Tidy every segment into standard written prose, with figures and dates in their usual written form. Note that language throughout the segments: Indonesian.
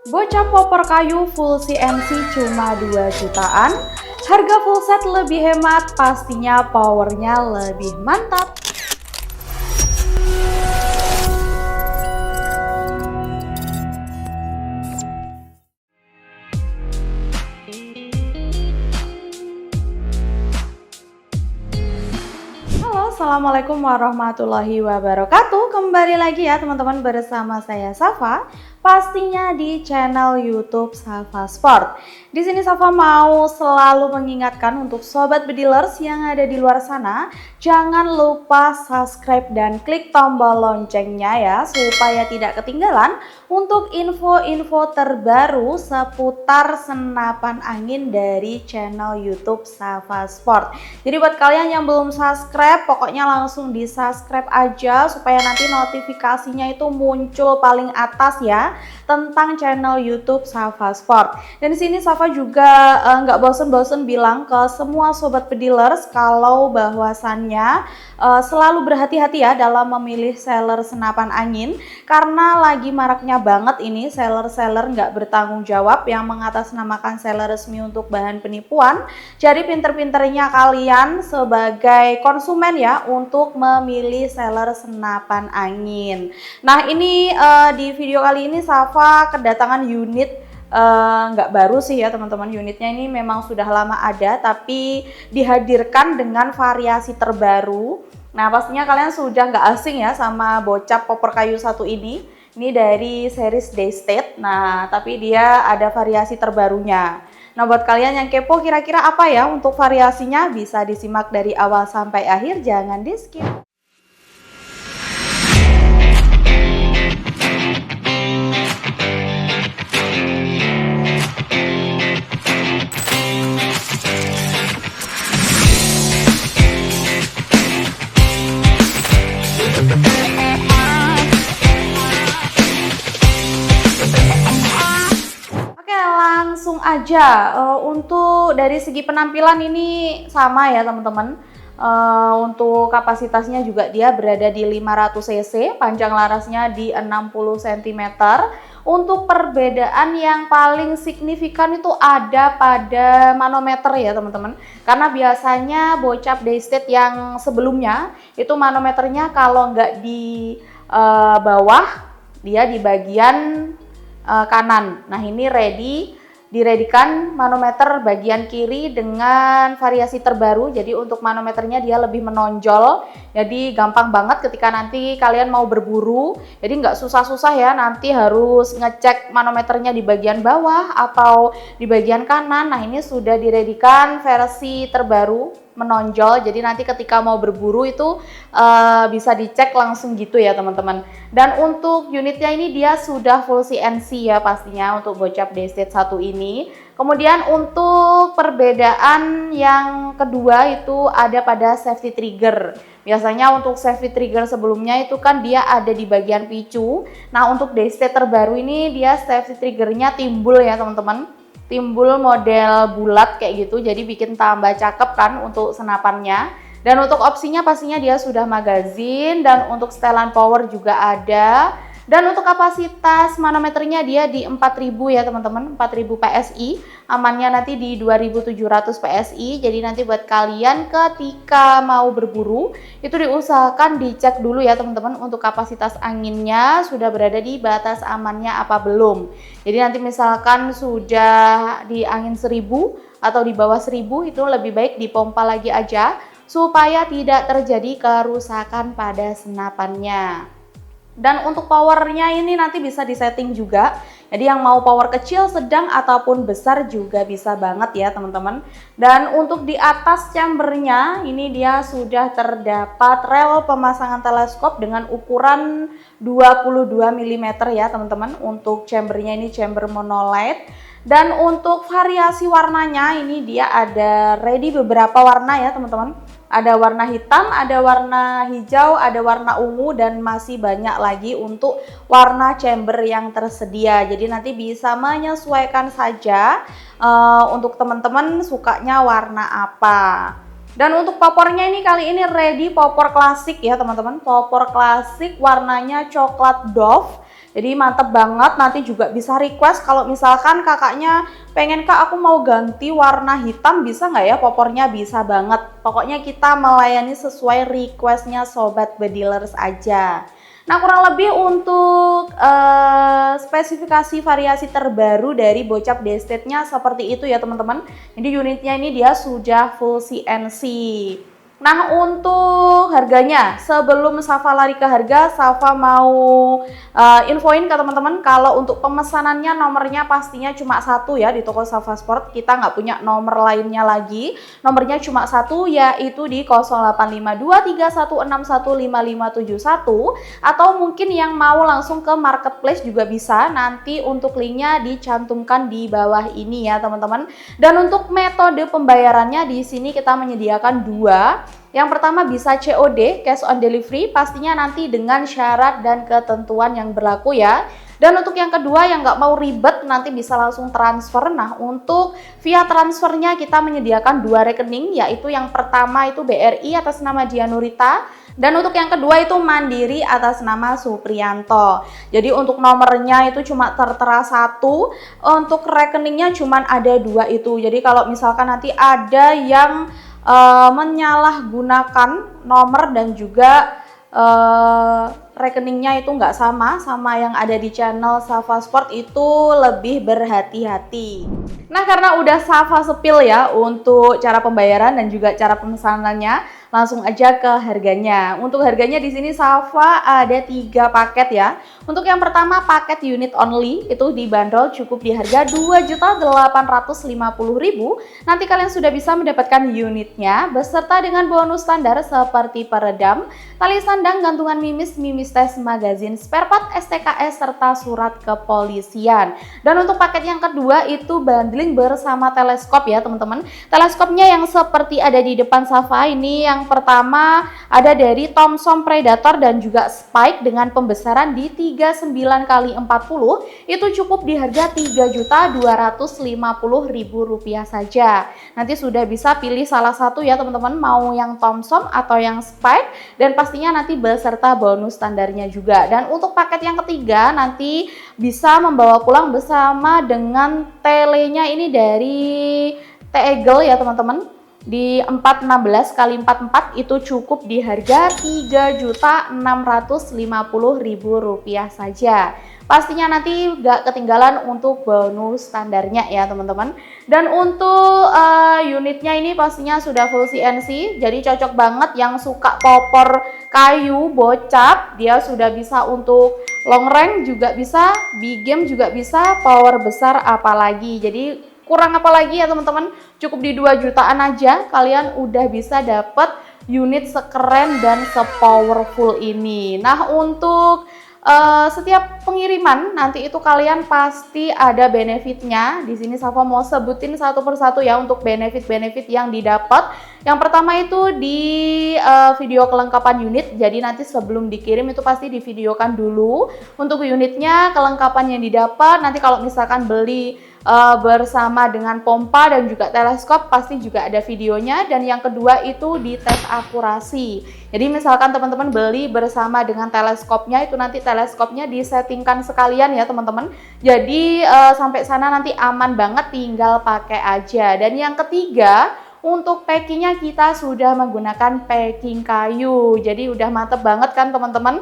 Bocah popor kayu full CNC cuma 2 jutaan. Harga full set lebih hemat, pastinya powernya lebih mantap. Halo, assalamualaikum warahmatullahi wabarakatuh. Kembali lagi ya teman-teman bersama saya Safa. Pastinya di channel YouTube Safa Sport. Di sini Safa mau selalu mengingatkan untuk sobat bedilers yang ada di luar sana, jangan lupa subscribe dan klik tombol loncengnya ya, supaya tidak ketinggalan untuk info-info terbaru seputar senapan angin dari channel YouTube Safa Sport. Jadi buat kalian yang belum subscribe, pokoknya langsung di subscribe aja supaya nanti notifikasinya itu muncul paling atas ya, tentang channel YouTube Safa Sport. Dan di sini Safa juga nggak bosen-bosen bilang ke semua sobat pedilers kalau bahwasannya selalu berhati-hati ya dalam memilih seller senapan angin, karena lagi maraknya banget ini seller-seller nggak bertanggung jawab yang mengatasnamakan seller resmi untuk bahan penipuan. Jadi pinter-pinternya kalian sebagai konsumen ya untuk memilih seller senapan angin. Nah ini di video kali ini Safa kedatangan unit nggak baru sih ya teman-teman, unitnya ini memang sudah lama ada tapi dihadirkan dengan variasi terbaru. Nah pastinya kalian sudah nggak asing ya sama bocap popor kayu satu ini dari series Daystate. Nah tapi dia ada variasi terbarunya. Nah buat kalian yang kepo kira-kira apa ya untuk variasinya, bisa disimak dari awal sampai akhir, jangan di skip. Langsung aja untuk dari segi penampilan ini sama ya teman-teman. Untuk kapasitasnya juga dia berada di 500 cc, panjang larasnya di 60 cm. Untuk perbedaan yang paling signifikan itu ada pada manometer ya teman-teman. Karena biasanya bocap Daystate yang sebelumnya itu manometernya kalau nggak di bawah, dia di bagian kanan. Nah ini diredikan manometer bagian kiri dengan variasi terbaru. Jadi untuk manometernya dia lebih menonjol, jadi gampang banget ketika nanti kalian mau berburu. Jadi nggak susah-susah ya nanti harus ngecek manometernya di bagian bawah atau di bagian kanan. Nah ini sudah diredikan versi terbaru menonjol, jadi nanti ketika mau berburu itu bisa dicek langsung gitu ya teman-teman. Dan untuk unitnya ini dia sudah full CNC ya pastinya untuk bocap Daystate 1 ini. Kemudian untuk perbedaan yang kedua itu ada pada safety trigger. Biasanya untuk safety trigger sebelumnya itu kan dia ada di bagian picu. Nah untuk Daystate terbaru ini dia safety triggernya timbul ya teman-teman, timbul model bulat kayak gitu, jadi bikin tambah cakep kan untuk senapannya. Dan untuk opsinya pastinya dia sudah magazin, dan untuk setelan power juga ada. Dan untuk kapasitas manometernya dia di 4000 ya teman-teman, 4000 PSI, amannya nanti di 2700 PSI. Jadi nanti buat kalian ketika mau berburu itu diusahakan dicek dulu ya teman-teman untuk kapasitas anginnya sudah berada di batas amannya apa belum. Jadi nanti misalkan sudah di angin 1000 atau di bawah 1000 itu lebih baik dipompa lagi aja supaya tidak terjadi kerusakan pada senapannya. Dan untuk powernya ini nanti bisa disetting juga. Jadi yang mau power kecil, sedang ataupun besar juga bisa banget ya teman-teman. Dan untuk di atas chambernya ini dia sudah terdapat rel pemasangan teleskop dengan ukuran 22 mm ya teman-teman. Untuk chambernya ini chamber monolight. Dan untuk variasi warnanya ini dia ada ready beberapa warna ya teman-teman. Ada warna hitam, ada warna hijau, ada warna ungu, dan masih banyak lagi untuk warna chamber yang tersedia. Jadi nanti bisa menyesuaikan saja untuk teman-teman sukanya warna apa. Dan untuk popornya ini kali ini ready popor klasik ya teman-teman. Popor klasik warnanya coklat doff. Jadi mantep banget, nanti juga bisa request kalau misalkan kakaknya pengen kak aku mau ganti warna hitam bisa nggak ya popornya, bisa banget. Pokoknya kita melayani sesuai requestnya Sobat Bedilers aja. Nah kurang lebih untuk spesifikasi variasi terbaru dari Bocap D-State-nya seperti itu ya teman-teman. Jadi unitnya ini dia sudah full CNC. Nah untuk harganya, sebelum Safa lari ke harga, Safa mau infoin ke teman-teman kalau untuk pemesanannya nomornya pastinya cuma satu ya di toko Safa Sport. Kita nggak punya nomor lainnya lagi, nomornya cuma satu yaitu di 085231615571, atau mungkin yang mau langsung ke marketplace juga bisa, nanti untuk linknya dicantumkan di bawah ini ya teman-teman. Dan untuk metode pembayarannya di sini kita menyediakan dua. Yang pertama bisa COD, cash on delivery, pastinya nanti dengan syarat dan ketentuan yang berlaku ya. Dan untuk yang kedua yang nggak mau ribet nanti bisa langsung transfer. Nah untuk via transfernya kita menyediakan dua rekening, yaitu yang pertama itu BRI atas nama Dianurita, dan untuk yang kedua itu Mandiri atas nama Supriyanto. Jadi untuk nomornya itu cuma tertera satu, untuk rekeningnya cuma ada dua itu. Jadi kalau misalkan nanti ada yang menyalahgunakan nomor dan juga rekeningnya itu nggak sama yang ada di channel Safa Sport, itu lebih berhati-hati. Nah karena udah Safa sepil ya untuk cara pembayaran dan juga cara pemesanannya, langsung aja ke harganya. Untuk harganya di sini Safa ada 3 paket ya. Untuk yang pertama paket unit only itu dibanderol cukup di harga Rp2.850.000. Nanti kalian sudah bisa mendapatkan unitnya beserta dengan bonus standar seperti peredam, tali sandang, gantungan mimis, mimis tes, magazin, spare part, STKS serta surat kepolisian. Dan untuk paket yang kedua itu bundling bersama teleskop ya teman-teman. Teleskopnya yang seperti ada di depan Safa ini, yang pertama ada dari Thomson Predator dan juga Spike dengan pembesaran di 39x40, itu cukup di harga Rp3.250.000 saja. Nanti sudah bisa pilih salah satu ya teman-teman, mau yang Thomson atau yang Spike, dan pastinya nanti beserta bonus standarnya juga. Dan untuk paket yang ketiga nanti bisa membawa pulang bersama dengan telenya ini dari T-Eagle ya teman-teman, di 416x44, itu cukup di harga Rp3.650.000 saja. Pastinya nanti gak ketinggalan untuk bonus standarnya ya teman-teman. Dan untuk unitnya ini pastinya sudah full CNC, jadi cocok banget yang suka popor kayu Bocap. Dia sudah bisa untuk long range juga bisa, big game juga bisa, power besar apalagi. Jadi kurang apa lagi ya teman-teman, cukup di 2 jutaan aja kalian udah bisa dapet unit sekeren dan sepowerful ini. Nah untuk setiap pengiriman nanti itu kalian pasti ada benefitnya. Di sini Safa mau sebutin satu persatu ya untuk benefit-benefit yang didapat. Yang pertama itu di video kelengkapan unit. Jadi nanti sebelum dikirim itu pasti divideokan dulu untuk unitnya, kelengkapan yang didapat. Nanti kalau misalkan beli bersama dengan pompa dan juga teleskop pasti juga ada videonya. Dan yang kedua itu di tes akurasi. Jadi misalkan teman-teman beli bersama dengan teleskopnya, itu nanti teleskopnya disettingkan sekalian ya teman-teman. Jadi sampai sana nanti aman banget, tinggal pakai aja. Dan yang ketiga, untuk packingnya kita sudah menggunakan packing kayu. Jadi udah mantep banget kan teman-teman.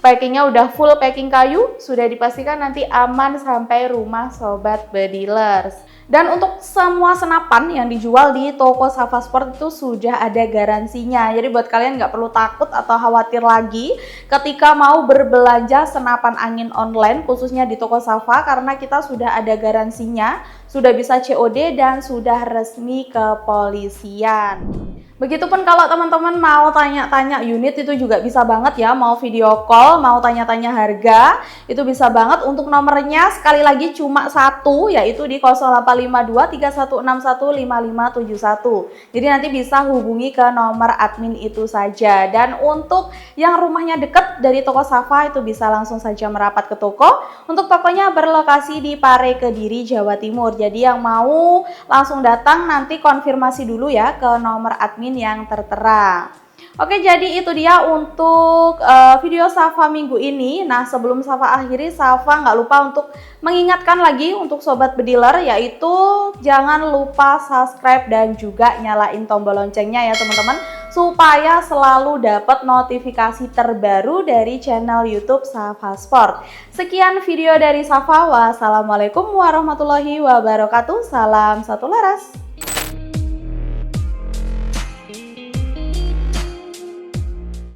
Packingnya udah full packing kayu, sudah dipastikan nanti aman sampai rumah Sobat Bedilers. Dan untuk semua senapan yang dijual di toko Safa Sport itu sudah ada garansinya. Jadi buat kalian nggak perlu takut atau khawatir lagi ketika mau berbelanja senapan angin online khususnya di toko Safa, karena kita sudah ada garansinya, sudah bisa COD dan sudah resmi kepolisian. Begitupun kalau teman-teman mau tanya-tanya unit itu juga bisa banget ya, mau video call, mau tanya-tanya harga, itu bisa banget. Untuk nomornya sekali lagi cuma satu, yaitu di 085231615571. Jadi nanti bisa hubungi ke nomor admin itu saja. Dan untuk yang rumahnya deket dari toko Safa itu bisa langsung saja merapat ke toko. Untuk tokonya berlokasi di Pare, Kediri, Jawa Timur. Jadi yang mau langsung datang nanti konfirmasi dulu ya ke nomor admin yang tertera. Oke, jadi itu dia untuk video Safa minggu ini. Nah, sebelum Safa akhiri, Safa nggak lupa untuk mengingatkan lagi untuk Sobat Bediler, yaitu jangan lupa subscribe dan juga nyalain tombol loncengnya ya teman-teman, supaya selalu dapat notifikasi terbaru dari channel YouTube Safa Sport. Sekian video dari Safa. Wassalamualaikum warahmatullahi wabarakatuh. Salam satu laras.